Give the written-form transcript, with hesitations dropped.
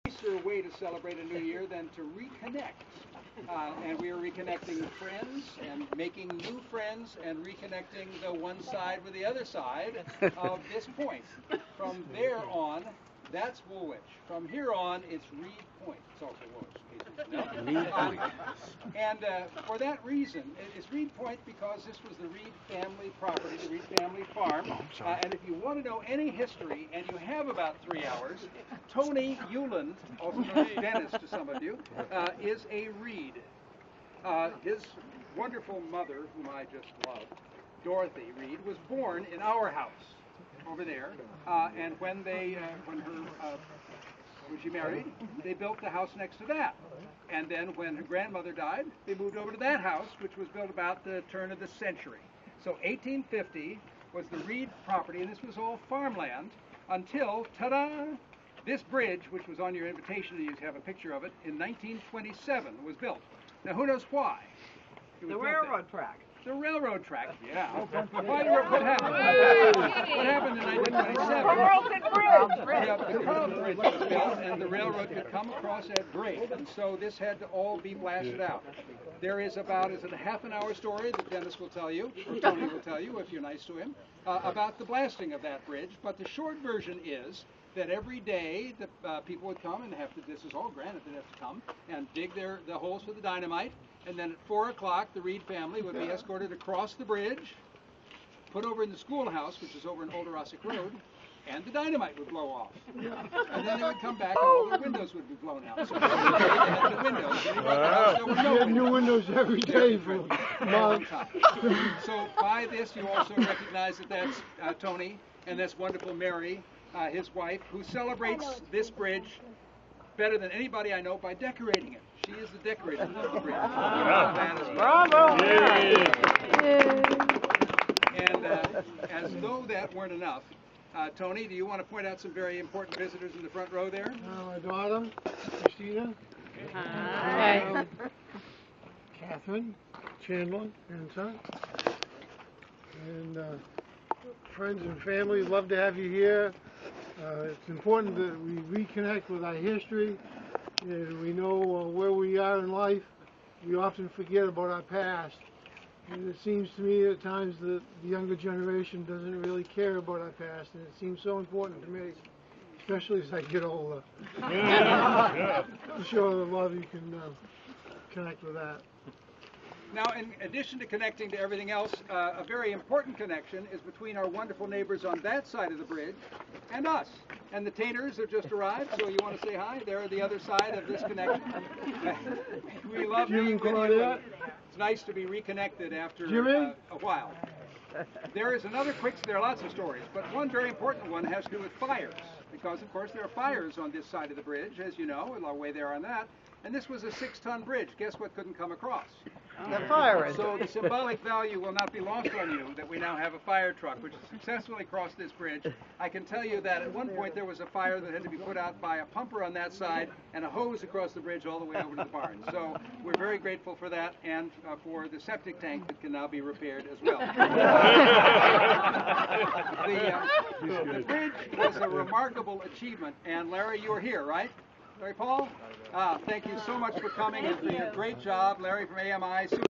nicer way to celebrate a new year than to reconnect. And we are reconnecting friends and making new friends and reconnecting the one side with the other side of this point. From there on, that's Woolwich. From here on, it's Reed Point. It's also Woolwich. And for that reason, it's Reed Point because this was the Reed family property, the Reed family farm. And if you want to know any history, and you have about 3 hours, Tony Euland, also known as Dennis to some of you, is a Reed. His wonderful mother, whom I just love, Dorothy Reed, was born in our house over there. And when she married, they built the house next to that. And then when her grandmother died, they moved over to that house, which was built about the turn of the century. So 1850 was the Reed property, and this was all farmland until, ta-da, this bridge, which was on your invitation, you have a picture of it, in 1927 was built. Now, who knows why? The railroad track. The railroad track, yeah. What happened? What happened in 1927? The Carlton Bridge. Yeah, the Carlton Bridge was built, and the railroad could come across at grade, and so this had to all be blasted out. There is about, is it a half an hour story that Dennis will tell you, or Tony will tell you if you're nice to him, about the blasting of that bridge. But the short version is that every day the people would come and have to, this is all granite, they'd have to come and dig the holes for the dynamite. And then at 4 o'clock, the Reed family would be escorted across the bridge, put over in the schoolhouse, which is over in Old Rosick Road, and the dynamite would blow off. And then they would come back, and all the windows would be blown out. So the windows. There were no windows. New windows every day for months. So by this, you also recognize that that's Tony, and that's wonderful Mary, his wife, who celebrates this bridge better than anybody I know by decorating it. She is the decorator of the bridge. Bravo! And as though that weren't enough, Tony, do you want to point out some very important visitors in the front row there? My daughter, Christina. Hi. Catherine, Chandler, and son. And friends and family, love to have you here. It's important that we reconnect with our history. And we know where we are in life. We often forget about our past. And it seems to me at times that the younger generation doesn't really care about our past. And it seems so important to me, especially as I get older. To show the love, you can connect with that. Now, in addition to connecting to everything else, a very important connection is between our wonderful neighbors on that side of the bridge and us. And the Tainers have just arrived, so you want to say hi? They're the other side of this connection. We love being with you. It's nice to be reconnected after a while. There is another there are lots of stories, but one very important one has to do with fires. Because, of course, there are fires on this side of the bridge, as you know, a long way there on that. And this was a 6-ton bridge. Guess what couldn't come across? The fire engine. So the symbolic value will not be lost on you that we now have a fire truck which successfully crossed this bridge. I can tell you that at one point there was a fire that had to be put out by a pumper on that side and a hose across the bridge all the way over to the barn. So we're very grateful for that and for the septic tank that can now be repaired as well. The bridge was a remarkable achievement, and Larry, you were here, right? Larry Paul? Thank you so much for coming and for your great job, Larry from AMI.